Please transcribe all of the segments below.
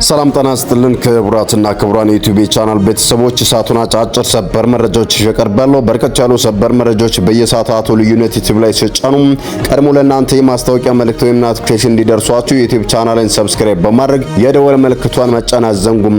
ሰላም ጤና ይስጥልን ክቡራትና ክቡራን የዩቲዩብ ቻናል ቤተሰቦች፣ ሰዓቱን አጫጭር ሰበር መረጃዎች ይቀርባሉ። በርከት ያሉ ሰበር መረጃዎች በየሰዓቱ ልዩነት ዩቲዩብ ላይ ሲጫኑ ቀድሞ ለእናንተ የማስታወቂያ መልእክት ወይም ኖቲፊኬሽን እንዲደርሷችሁ የዩቲዩብ ቻናልን ሰብስክራይብ በማድረግ የደወል ምልክቷን መጫን አዘንጉም።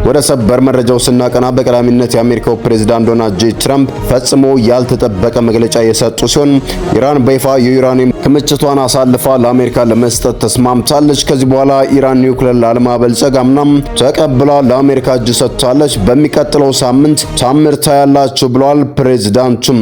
ወደ ሰበር መረጃው ስናቀና በቀዳሚነት የአሜሪካው ፕሬዝዳንት ዶናልድ ጄ ትራምፕ ፈጽሞ ያልተጠበቀ መግለጫ የሰጡ ሲሆን ኢራን በይፋ የዩራኒየም ክምችቷን አሳልፋ ለአሜሪካ ለመስጠት ተስማምታለች። ከዚህ በኋላ ኢራን ኒውክሌር ላለማበልጸግ አምናም ተቀብላ ለአሜሪካ እጅ ሰጥታለች። በሚቀጥለው ሳምንት ታምር ታያላችሁ ብለዋል ፕሬዝዳንቱም።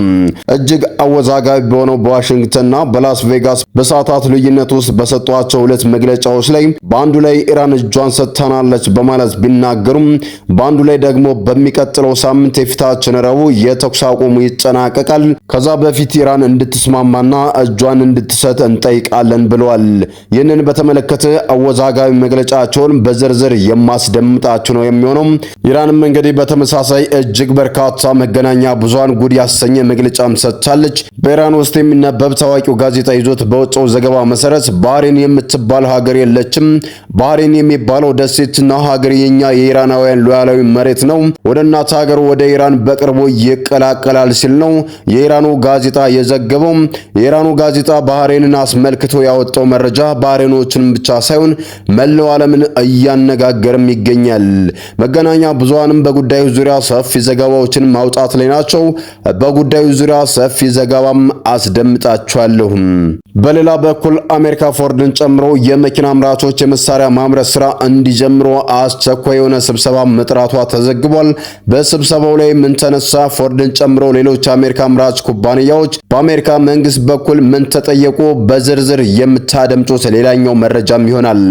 እጅግ አወዛጋቢ በሆነው በዋሽንግተንና በላስ ቬጋስ በሰዓታት ልዩነት ውስጥ በሰጧቸው ሁለት መግለጫዎች ላይ በአንዱ ላይ ኢራን እጇን ሰጥታናለች በማለት ቢናገሩም በአንዱ ላይ ደግሞ በሚቀጥለው ሳምንት የፊታችን ረቡዕ የተኩስ አቁሙ ይጠናቀቃል፣ ከዛ በፊት ኢራን እንድትስማማና እጇን እንድትሰጥ እንጠይቃለን ብለዋል። ይህንን በተመለከተ አወዛጋቢ መግለጫቸውን በዝርዝር የማስደምጣችሁ ነው የሚሆነው። ኢራንም እንግዲህ በተመሳሳይ እጅግ በርካታ መገናኛ ብዙሃን ጉድ ያሰኘ መግለጫም ሰጥታለች። በኢራን ውስጥ የሚነበብ ታዋቂው ጋዜጣ ይዞት በወጣው ዘገባ መሰረት ባህሬን የምትባል ሀገር የለችም፣ ባህሬን የሚባለው ደሴትና ሀገር የኛ የኢራናውያን ሉዓላዊ መሬት ነው፣ ወደ እናት ሀገሩ ወደ ኢራን በቅርቡ ይቀላቀላል ሲል ነው የኢራኑ ጋዜጣ የዘገበው። የኢራኑ ጋዜጣ ባህሬንን አስመልክቶ ያወጣው መረጃ ባህሬኖችን ብቻ ሳይሆን መላው ዓለምን እያነጋገርም ይገኛል። መገናኛ ብዙሃንም በጉዳዩ ዙሪያ ሰፊ ዘገባዎችን ማውጣት ላይ ናቸው። በጉዳዩ ዙሪያ ሰፊ ዘገባም አስደምጣችኋለሁ። በሌላ በኩል አሜሪካ ፎርድን ጨምሮ የመኪና አምራቾች የመሳሪያ ማምረት ስራ እንዲጀምሩ አስቸኳይ የሆነ ስብሰባ መጥራቷ ተዘግቧል። በስብሰባው ላይ ምን ተነሳ? ፎርድን ጨምሮ ሌሎች አሜሪካ አምራች ኩባንያዎች በአሜሪካ መንግስት በኩል ምን ተጠየቁ? በዝርዝር የምታደምጡት ሌላኛው መረጃም ይሆናል።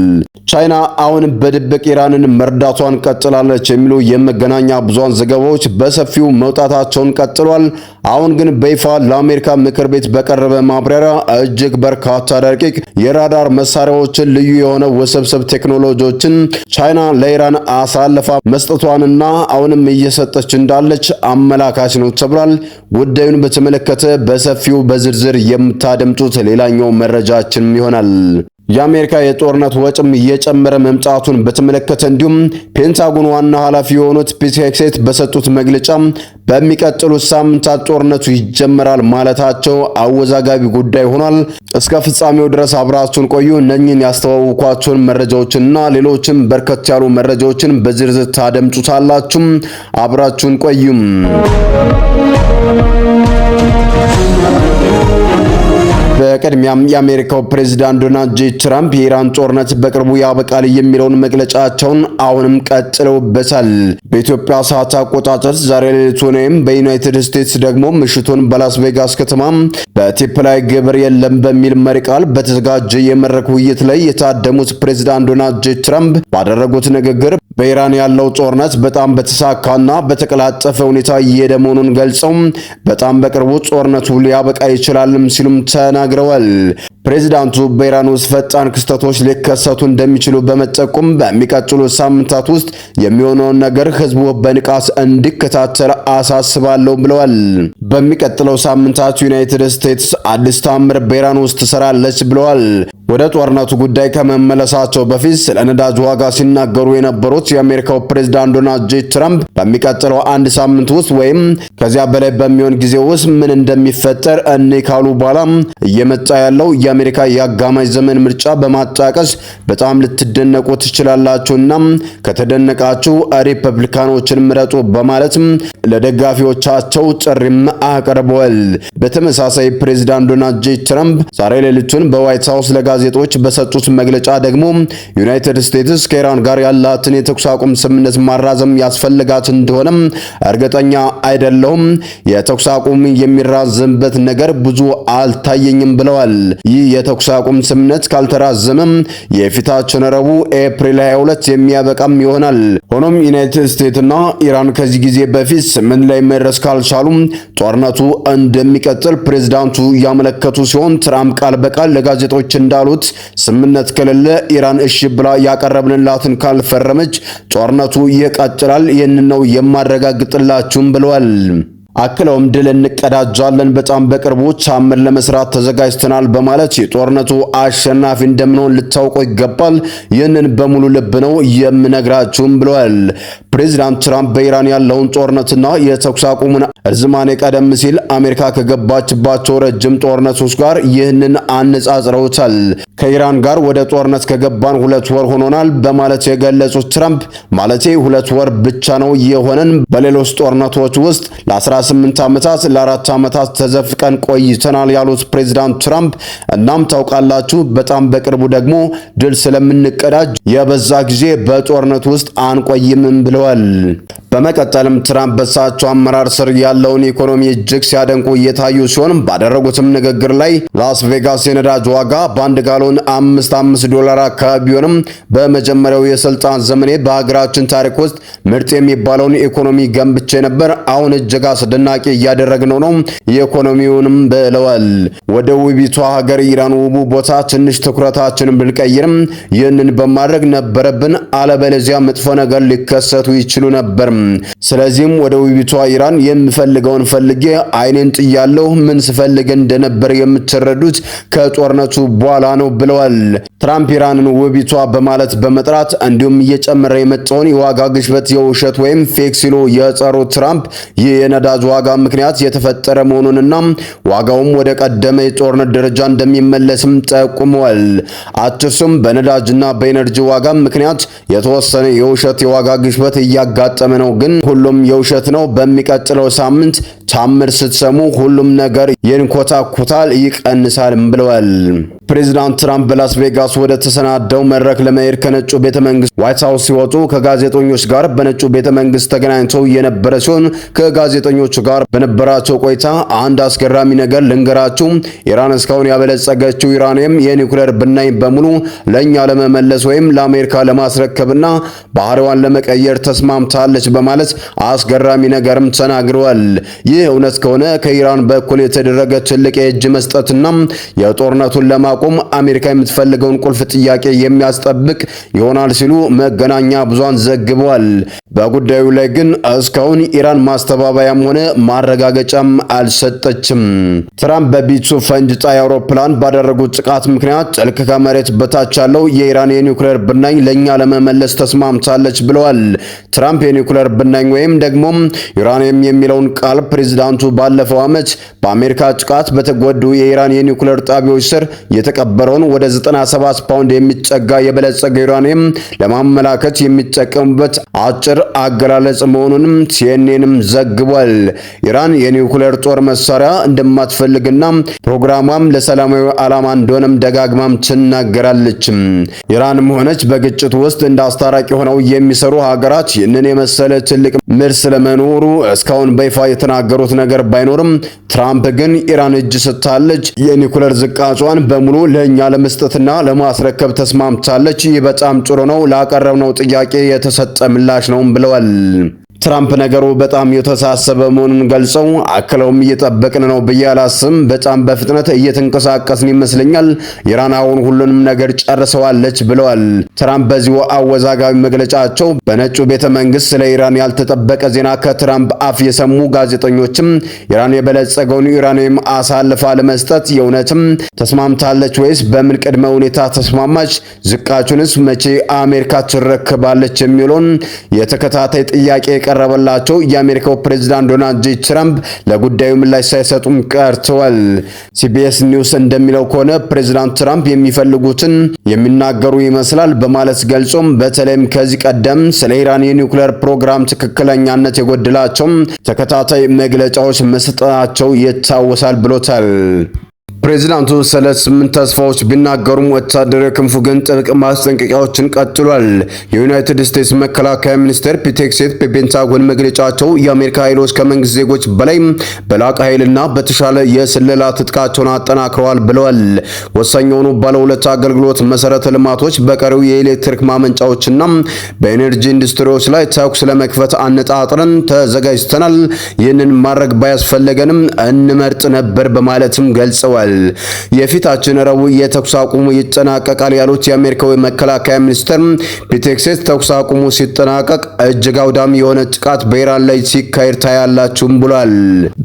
ቻይና አሁን በድብቅ ኢራንን መርዳቷን ቀጥላለች የሚሉ የመገናኛ ብዙሃን ዘገባዎች በሰፊው መውጣታቸውን ቀጥሏል። አሁን ግን በይፋ ለአሜሪካ ምክር ቤት በቀረበ ማብራሪያ እጅግ በርካታ ረቂቅ የራዳር መሳሪያዎችን፣ ልዩ የሆነ ውስብስብ ቴክኖሎጂዎችን ቻይና ለኢራን አሳልፋ መስጠቷንና አሁንም እየሰጠች እንዳለች አመላካች ነው ተብሏል። ጉዳዩን በተመለከተ በሰፊው በዝርዝር የምታደምጡት ሌላኛው መረጃችን ይሆናል። የአሜሪካ የጦርነት ወጪም እየጨመረ መምጣቱን በተመለከተ እንዲሁም ፔንታጎን ዋና ኃላፊ የሆኑት ፒት ሄግሴት በሰጡት መግለጫ በሚቀጥሉት ሳምንታት ጦርነቱ ይጀመራል ማለታቸው አወዛጋቢ ጉዳይ ሆኗል። እስከ ፍጻሜው ድረስ አብራችሁን ቆዩ። እነኚህን ያስተዋወቅኳችሁን መረጃዎችንና ሌሎችም በርከት ያሉ መረጃዎችን በዝርዝር ታደምጡታላችሁ። አብራችሁን ቆዩም። በቅድሚያም የአሜሪካው ፕሬዝዳንት ዶናልድ ጄ ትራምፕ የኢራን ጦርነት በቅርቡ ያበቃል የሚለውን መግለጫቸውን አሁንም ቀጥለውበታል። በኢትዮጵያ ሰዓት አቆጣጠር ዛሬ ሌሊቱን ወይም በዩናይትድ ስቴትስ ደግሞ ምሽቱን በላስ ቬጋስ ከተማ በቲፕ ላይ ግብር የለም በሚል መሪ ቃል በተዘጋጀ የመድረክ ውይይት ላይ የታደሙት ፕሬዝዳንት ዶናልድ ጄ ትራምፕ ባደረጉት ንግግር በኢራን ያለው ጦርነት በጣም በተሳካና በተቀላጠፈ ሁኔታ እየሄደ መሆኑን ገልጸው በጣም በቅርቡ ጦርነቱ ሊያበቃ ይችላልም ሲሉም ተናግረዋል። ፕሬዝዳንቱ በኢራን ውስጥ ፈጣን ክስተቶች ሊከሰቱ እንደሚችሉ በመጠቆም በሚቀጥሉት ሳምንታት ውስጥ የሚሆነውን ነገር ህዝቡ በንቃት እንዲከታተል አሳስባለሁ ብለዋል። በሚቀጥለው ሳምንታት ዩናይትድ ስቴትስ አዲስ ታምር በኢራን ውስጥ ትሰራለች ብለዋል። ወደ ጦርነቱ ጉዳይ ከመመለሳቸው በፊት ስለ ነዳጅ ዋጋ ሲናገሩ የነበሩት የአሜሪካው ፕሬዝዳንት ዶናልድ ጄ ትራምፕ በሚቀጥለው አንድ ሳምንት ውስጥ ወይም ከዚያ በላይ በሚሆን ጊዜ ውስጥ ምን እንደሚፈጠር እኔ ካሉ በኋላ እየመጣ ያለው የአሜሪካ የአጋማሽ ዘመን ምርጫ በማጣቀስ በጣም ልትደነቁ ትችላላችሁና ከተደነቃችሁ ሪፐብሊካኖችን ምረጡ በማለት ለደጋፊዎቻቸው ጥሪም አቀርበዋል። በተመሳሳይ ፕሬዝዳንት ዶናልድ ጄ ትራምፕ ዛሬ ሌሊቱን በዋይት ሃውስ ጋዜጦች በሰጡት መግለጫ ደግሞ ዩናይትድ ስቴትስ ከኢራን ጋር ያላትን የተኩስ አቁም ስምምነት ማራዘም ያስፈልጋት እንደሆነ እርግጠኛ አይደለሁም፣ የተኩስ አቁም የሚራዘምበት ነገር ብዙ አልታየኝም ብለዋል። ይህ የተኩስ አቁም ስምምነት ካልተራዘመ የፊታችን ረቡዕ ኤፕሪል 22 የሚያበቃም ይሆናል። ሆኖም ዩናይትድ ስቴትስና ኢራን ከዚህ ጊዜ በፊት ስምምነት ላይ መድረስ ካልቻሉ ጦርነቱ እንደሚቀጥል ፕሬዝዳንቱ ያመለከቱ ሲሆን ትራምፕ ቃል በቃል ለጋዜጦች እንዳሉት ስምምነት ከሌለ ኢራን እሺ ብላ ያቀረብንላትን ካልፈረመች ጦርነቱ ይቀጥላል፣ ይህንን ነው የማረጋግጥላችሁም ብለዋል። አክለውም ድል እንቀዳጃለን፣ በጣም በቅርቡ ቻምር ለመስራት ተዘጋጅተናል በማለት የጦርነቱ አሸናፊ እንደምንሆን ልታውቁ ይገባል። ይህንን በሙሉ ልብ ነው የምነግራችሁም ብለዋል። ፕሬዚዳንት ትራምፕ በኢራን ያለውን ጦርነትና የተኩስ አቁሙን እርዝማኔ ቀደም ሲል አሜሪካ ከገባችባቸው ረጅም ጦርነቶች ጋር ይህንን አነጻጽረውታል። ከኢራን ጋር ወደ ጦርነት ከገባን 2 ወር ሆኖናል በማለት የገለጹት ትራምፕ ማለቴ 2 ወር ብቻ ነው የሆነን፣ በሌሎች ጦርነቶች ውስጥ ለ18 ዓመታት ለ4 ዓመታት ተዘፍቀን ቆይተናል ያሉት ፕሬዚዳንት ትራምፕ እናም ታውቃላችሁ በጣም በቅርቡ ደግሞ ድል ስለምንቀዳጅ የበዛ ጊዜ በጦርነት ውስጥ አንቆይምም ብለዋል። በመቀጠልም ትራምፕ በሳቸው አመራር ስር ያለውን ኢኮኖሚ እጅግ ሲያደንቁ እየታዩ ሲሆን ባደረጉትም ንግግር ላይ ላስ ቬጋስ የነዳጅ ዋጋ በ1 ጋሎን $5 አካባቢ ቢሆንም በመጀመሪያው የስልጣን ዘመኔ በሀገራችን ታሪክ ውስጥ ምርጥ የሚባለውን ኢኮኖሚ ገንብቼ ነበር። አሁን እጅግ አስደናቂ እያደረግነው ነው ኢኮኖሚውንም ብለዋል። ወደ ውቢቷ ሀገር ኢራን ውቡ ቦታ ትንሽ ትኩረታችንን ብንቀይርም ይህንን በማድረግ ነበረብን፣ አለበለዚያ መጥፎ ነገር ሊከሰቱ ይችሉ ነበር። ስለዚህም ወደ ውቢቷ ኢራን የምፈልገውን ፈልጌ አይኔን ጥያለሁ። ምን ስፈልግ እንደነበር የምትረዱት ከጦርነቱ በኋላ ነው ብለዋል። ትራምፕ ኢራንን ውቢቷ በማለት በመጥራት እንዲሁም እየጨመረ የመጣውን የዋጋ ግሽበት የውሸት ወይም ፌክ ሲሉ የጠሩት ትራምፕ ይህ የነዳጅ ዋጋ ምክንያት የተፈጠረ መሆኑንና ዋጋውም ወደ ቀደመ የጦርነት ደረጃ እንደሚመለስም ጠቁመዋል። አትርሱም በነዳጅና በኤነርጂ ዋጋ ምክንያት የተወሰነ የውሸት የዋጋ ግሽበት እያጋጠመ ነው፣ ግን ሁሉም የውሸት ነው። በሚቀጥለው ሳምንት ቻምር ስትሰሙ ሁሉም ነገር ይንኮታኮታል፣ ይቀንሳል ብለዋል። ፕሬዚዳንት ትራምፕ በላስ ቬጋስ ወደ ተሰናዳው መድረክ ለመሄድ ከነጩ ቤተመንግስት ዋይት ሃውስ ሲወጡ ከጋዜጠኞች ጋር በነጩ ቤተመንግስት ተገናኝተው የነበረ ሲሆን ከጋዜጠኞቹ ጋር በነበራቸው ቆይታ አንድ አስገራሚ ነገር ልንገራችሁ፣ ኢራን እስካሁን ያበለጸገችው ዩራኒየም የኒውክሌር ብናኝ በሙሉ ለኛ ለመመለስ ወይም ለአሜሪካ ለማስረከብና ባህሪዋን ለመቀየር ተስማምታለች በማለት አስገራሚ ነገርም ተናግረዋል። ይህ እውነት ከሆነ ከኢራን በኩል የተደረገ ትልቅ የእጅ መስጠትና የጦርነቱን ለማቆም አሜሪካ የምትፈልገውን ቁልፍ ጥያቄ የሚያስጠብቅ ይሆናል ሲሉ መገናኛ ብዙሃን ዘግበዋል። በጉዳዩ ላይ ግን እስካሁን ኢራን ማስተባበያም ሆነ ማረጋገጫም አልሰጠችም። ትራምፕ በቢቱ ፈንጅ ጣይ አውሮፕላን ባደረጉት ጥቃት ምክንያት ጥልቅ ከመሬት በታች ያለው የኢራን የኒውክሌር ብናኝ ለኛ ለመመለስ ተስማምታለች ብለዋል። ትራምፕ የኒውክሌር ብናኝ ወይም ደግሞ ዩራኒየም የሚለውን ቃል ፕሬዝዳንቱ ባለፈው ዓመት በአሜሪካ ጥቃት በተጎዱ የኢራን የኒውክሌር ጣቢያዎች ስር የተቀበረውን ወደ 97 ፓውንድ የሚጠጋ የበለጸገ ዩራኒየም ለማመላከት የሚጠቀሙበት አጭር አገላለጽ መሆኑንም ሲኤንኤንም ዘግቧል። ኢራን የኒውክሌር ጦር መሳሪያ እንደማትፈልግና ፕሮግራሟም ለሰላማዊ ዓላማ እንደሆነም ደጋግማም ትናገራለች። ኢራንም ሆነች በግጭት ውስጥ እንደ አስታራቂ ሆነው የሚሰሩ ሀገራት ይህንን የመሰለ ትልቅ ምርት ስለመኖሩ እስካሁን በይፋ የተናገሩት ነገር ባይኖርም ትራምፕ ግን ኢራን እጅ ስታለች የኒውክሌር ዝቃጯን በሙሉ ለኛ ለመስጠትና ለማስረከብ ተስማምታለች። ይህ በጣም ጥሩ ነው፣ ላቀረብነው ጥያቄ የተሰጠ ምላሽ ነው ብለዋል። ትራምፕ ነገሩ በጣም የተሳሰበ መሆኑን ገልጸው አክለውም እየጠበቅን ነው ብዬ አላስብም፣ በጣም በፍጥነት እየተንቀሳቀስን ይመስለኛል፣ ኢራን አሁን ሁሉንም ነገር ጨርሰዋለች ብለዋል። ትራምፕ በዚሁ አወዛጋቢ መግለጫቸው በነጩ ቤተመንግስት ስለ ኢራን ያልተጠበቀ ዜና ከትራምፕ አፍ የሰሙ ጋዜጠኞችም ኢራን የበለጸገውን ዩራኒየም አሳልፋ ለመስጠት የእውነትም ተስማምታለች ወይስ በምን ቅድመ ሁኔታ ተስማማች? ዝቃጩንስ መቼ አሜሪካ ትረክባለች? የሚለውን የተከታታይ ጥያቄ ቀረበላቸው። የአሜሪካው ፕሬዝዳንት ዶናልድ ጄ ትራምፕ ለጉዳዩ ምላሽ ሳይሰጡም ቀርተዋል። ሲቢኤስ ኒውስ እንደሚለው ከሆነ ፕሬዝዳንት ትራምፕ የሚፈልጉትን የሚናገሩ ይመስላል በማለት ገልጾም በተለይም ከዚህ ቀደም ስለ ኢራን የኒውክሌር ፕሮግራም ትክክለኛነት የጎደላቸው ተከታታይ መግለጫዎች መስጠታቸው ይታወሳል ብሎታል። ፕሬዚዳንቱ ስለ 8 ተስፋዎች ቢናገሩም ወታደራዊ ክንፉ ግን ጥብቅ ማስጠንቀቂያዎችን ቀጥሏል። የዩናይትድ ስቴትስ መከላከያ ሚኒስቴር ፒት ሄግሴት በፔንታጎን መግለጫቸው የአሜሪካ ኃይሎች ከመንግስት ዜጎች በላይ በላቀ ኃይልና በተሻለ የስለላ ትጥቃቸውን አጠናክረዋል ብለዋል። ወሳኝ የሆኑ ባለሁለት አገልግሎት መሰረተ ልማቶች፣ በቀሪው የኤሌክትሪክ ማመንጫዎችና በኤነርጂ ኢንዱስትሪዎች ላይ ተኩስ ለመክፈት አነጣጥረን ተዘጋጅተናል። ይህንን ማድረግ ባያስፈልገንም እንመርጥ ነበር በማለትም ገልጸዋል። የፊታችን ረቡዕ የተኩስ አቁሙ ይጠናቀቃል ያሉት የአሜሪካው መከላከያ ሚኒስትር ፒቴክስ ተኩስ አቁሙ ሲጠናቀቅ እጅግ አውዳሚ የሆነ ጥቃት በኢራን ላይ ሲካሄድ ታያላችሁም ብሏል።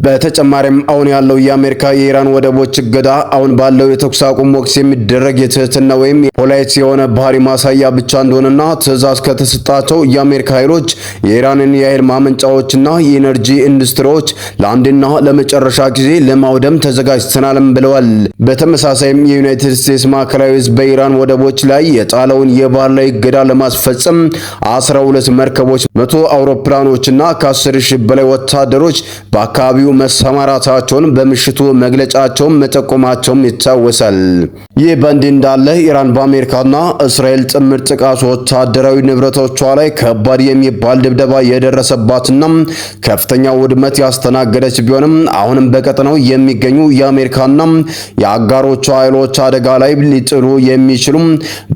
በተጨማሪም አሁን ያለው የአሜሪካ የኢራን ወደቦች እገዳ አሁን ባለው የተኩስ አቁም ወቅት የሚደረግ የትህትና ወይም ፖላይት የሆነ ባህሪ ማሳያ ብቻ እንደሆነና ትዕዛዝ ከተሰጣቸው የአሜሪካ ኃይሎች የኢራንን የኃይል ማመንጫዎችና የኢነርጂ ኢንዱስትሪዎች ለአንድና ለመጨረሻ ጊዜ ለማውደም ተዘጋጅተናልም ብለዋል። በተመሳሳይም የዩናይትድ ስቴትስ ማዕከላዊ ዕዝ በኢራን ወደቦች ላይ የጣለውን የባህር ላይ እገዳ ለማስፈጸም 12 መርከቦች፣ 100 አውሮፕላኖችና ከ10 ሺህ በላይ ወታደሮች በአካባቢው መሰማራታቸውን በምሽቱ መግለጫቸውን መጠቆማቸውም ይታወሳል። ይህ በእንዲህ እንዳለ ኢራን በአሜሪካና እስራኤል ጥምር ጥቃት ወታደራዊ ንብረቶቿ ላይ ከባድ የሚባል ድብደባ የደረሰባትና ከፍተኛ ውድመት ያስተናገደች ቢሆንም አሁንም በቀጠናው የሚገኙ የአሜሪካና የአጋሮቿ ኃይሎች አደጋ ላይ ሊጥሉ የሚችሉ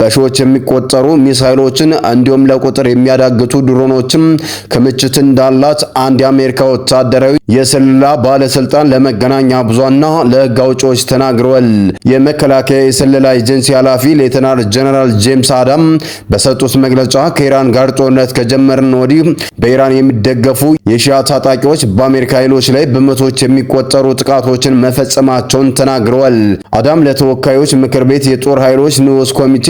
በሺዎች የሚቆጠሩ ሚሳይሎችን እንዲሁም ለቁጥር የሚያዳግቱ ድሮኖችም ክምችት እንዳላት አንድ የአሜሪካ ወታደራዊ የስለላ ባለስልጣን ለመገናኛ ብዙሃንና ለሕግ አውጪዎች ተናግረዋል። የመከላከያ የስለላ ኤጀንሲ ኃላፊ ሌተናል ጀነራል ጄምስ አዳም በሰጡት መግለጫ ከኢራን ጋር ጦርነት ከጀመርን ወዲህ በኢራን የሚደገፉ የሺያ ታጣቂዎች በአሜሪካ ኃይሎች ላይ በመቶዎች የሚቆጠሩ ጥቃቶችን መፈጸማቸውን ተናግረዋል። አዳም ለተወካዮች ምክር ቤት የጦር ኃይሎች ንዑስ ኮሚቴ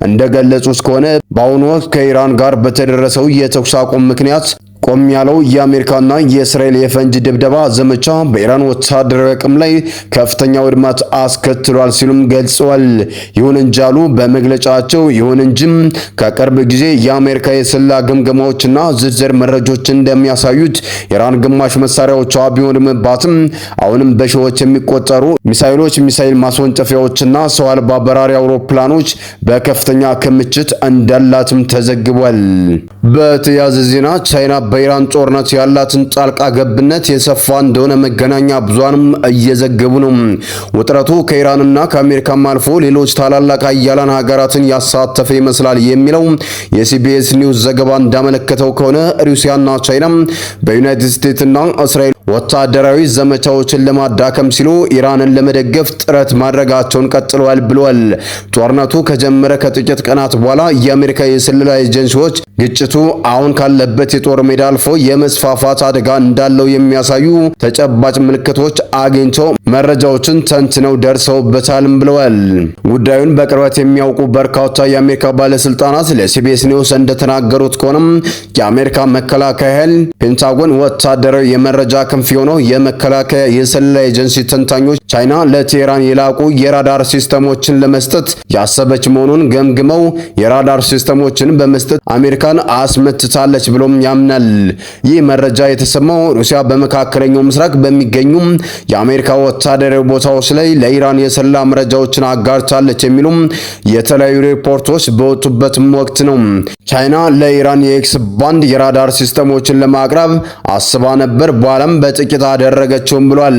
እንደገለጹት ከሆነ በአሁኑ ወቅት ከኢራን ጋር በተደረሰው የተኩስ አቁም ምክንያት ቆም ያለው የአሜሪካና የእስራኤል የፈንጅ ድብደባ ዘመቻ በኢራን ወታደራዊ አቅም ላይ ከፍተኛ ውድመት አስከትሏል ሲሉም ገልጸዋል። ይሁን እንጂ አሉ በመግለጫቸው ይሁን እንጂ ከቅርብ ጊዜ የአሜሪካ የስለላ ግምገማዎችና ዝርዝር መረጃዎች እንደሚያሳዩት ኢራን ግማሽ መሳሪያዎቿ ቢወድምባትም አሁንም በሺዎች የሚቆጠሩ ሚሳይሎች፣ ሚሳይል ማስወንጨፊያዎችና ሰው አልባ በራሪ አውሮፕላኖች በከፍተኛ ክምችት እንዳላትም ተዘግቧል። በተያያዘ ዜና ቻይና በኢራን ጦርነት ያላትን ጣልቃ ገብነት የሰፋ እንደሆነ መገናኛ ብዙሃንም እየዘገቡ ነው። ውጥረቱ ከኢራንና ከአሜሪካም አልፎ ሌሎች ታላላቅ ሀያላን ሀገራትን ያሳተፈ ይመስላል የሚለው የሲቢኤስ ኒውስ ዘገባ እንዳመለከተው ከሆነ ሩሲያና ቻይና በዩናይትድ ስቴትስና እስራኤል ወታደራዊ ዘመቻዎችን ለማዳከም ሲሉ ኢራንን ለመደገፍ ጥረት ማድረጋቸውን ቀጥለዋል ብለዋል። ጦርነቱ ከጀመረ ከጥቂት ቀናት በኋላ የአሜሪካ የስለላ ኤጀንሲዎች ግጭቱ አሁን ካለበት የጦር ሜዳ አልፎ የመስፋፋት አደጋ እንዳለው የሚያሳዩ ተጨባጭ ምልክቶች አግኝተው መረጃዎችን ተንትነው ደርሰውበታልም ብለዋል። ጉዳዩን በቅርበት የሚያውቁ በርካታ የአሜሪካ ባለስልጣናት ለሲቢኤስ ኒውስ እንደተናገሩት ከሆነም የአሜሪካ መከላከያ ኃይል ፔንታጎን ወታደራዊ የመረጃ ክንፍ የሆነው የመከላከያ የስለላ ኤጀንሲ ተንታኞች ቻይና ለቴህራን የላቁ የራዳር ሲስተሞችን ለመስጠት ያሰበች መሆኑን ገምግመው የራዳር ሲስተሞችን በመስጠት አሜሪካን አስመትታለች ብሎም ያምናል። ይህ መረጃ የተሰማው ሩሲያ በመካከለኛው ምስራቅ በሚገኙ የአሜሪካ ወታደራዊ ቦታዎች ላይ ለኢራን የስለላ መረጃዎችን አጋርታለች የሚሉ የተለያዩ ሪፖርቶች በወጡበት ወቅት ነው። ቻይና ለኢራን የኤክስ ባንድ የራዳር ሲስተሞችን ለማቅረብ አስባ ነበር፣ በኋላም በጥቂት አደረገችውም ብሏል።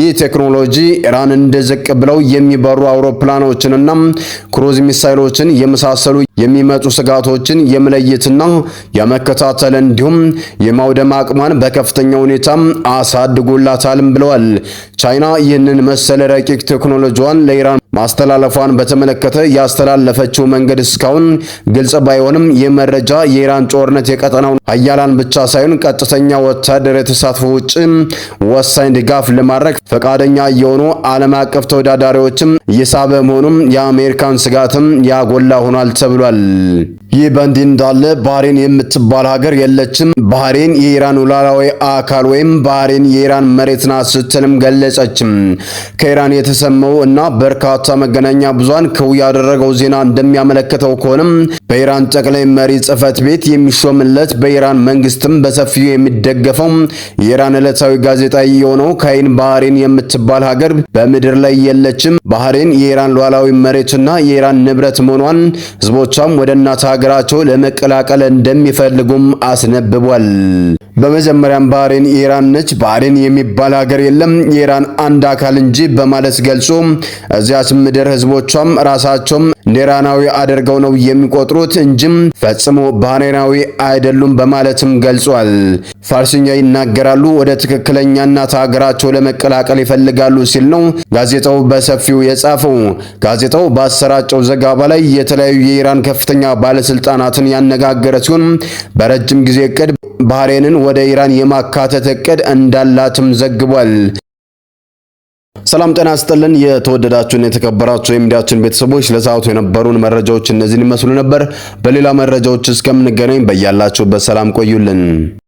ይህ ቴክኖሎጂ ኢራን እንደዝቅ ብለው የሚበሩ አውሮፕላኖችንና ክሩዝ ሚሳይሎችን የመሳሰሉ የሚመጡ ስጋቶችን የመለየትና የመከታተል እንዲሁም የማውደም አቅሟን በከፍተኛ ሁኔታ አሳድጎላታልም ብለዋል። ቻይና ይህንን መሰለ ረቂቅ ቴክኖሎጂዋን ለኢራን ማስተላለፏን በተመለከተ ያስተላለፈችው መንገድ እስካሁን ግልጽ ባይሆንም የመረጃ የኢራን ጦርነት የቀጠናውን ሀያላን ብቻ ሳይሆን ቀጥተኛ ወታደራዊ ተሳትፎ ውጭ ወሳኝ ድጋፍ ለማድረግ ፈቃደኛ የሆኑ ዓለም አቀፍ ተወዳዳሪዎችም እየሳበ መሆኑም የአሜሪካን ስጋትም ያጎላ ሆኗል ተብሏል። ይህ በእንዲህ እንዳለ ባህሬን የምትባል ሀገር የለችም፣ ባህሬን የኢራን ሉዓላዊ አካል ወይም ባህሬን የኢራን መሬት ናት ስትልም ገለጸችም። ከኢራን የተሰማው እና በርካታ መገናኛ ብዙሃን ክው ያደረገው ዜና እንደሚያመለክተው ከሆነም በኢራን ጠቅላይ መሪ ጽህፈት ቤት የሚሾምለት በኢራን መንግስትም በሰፊው የሚደገፈው የኢራን ዕለታዊ ጋዜጣ የሆነው ካይን ባህሬን የምትባል ሀገር በምድር ላይ የለችም፣ ባህሬን የኢራን ሉዓላዊ መሬትና የኢራን ንብረት መሆኗን ህዝቦቿም ወደ እናት ሀገራቸው ለመቀላቀል እንደሚፈልጉም አስነብቧል። በመጀመሪያም ባህሬን የኢራን ነች፣ ባህሬን የሚባል ሀገር የለም፣ የኢራን አንድ አካል እንጂ በማለት ገልጾ እዚያች ምድር ህዝቦቿም ራሳቸውም ኢራናዊ አድርገው ነው የሚቆጥሩት እንጂም ፈጽሞ ባህሬናዊ አይደሉም በማለትም ገልጿል። ፋርሲኛ ይናገራሉ፣ ወደ ትክክለኛ እናት ሀገራቸው ለመቀላቀል ይፈልጋሉ ሲል ነው ጋዜጣው በሰፊው የጻፈው። ጋዜጣው ባሰራጨው ዘገባ ላይ የተለያዩ የኢራን ከፍተኛ ባለስልጣናትን ያነጋገረ ሲሆን በረጅም ጊዜ እቅድ ባህሬንን ወደ ኢራን የማካተት እቅድ እንዳላትም ዘግቧል። ሰላም ጤና ይስጥልን። የተወደዳችሁና የተከበራችሁ የሚዲያችን ቤተሰቦች ለሰዓቱ የነበሩን መረጃዎች እነዚህን ይመስሉ ነበር። በሌላ መረጃዎች እስከምንገናኝ በያላችሁበት ሰላም ቆዩልን።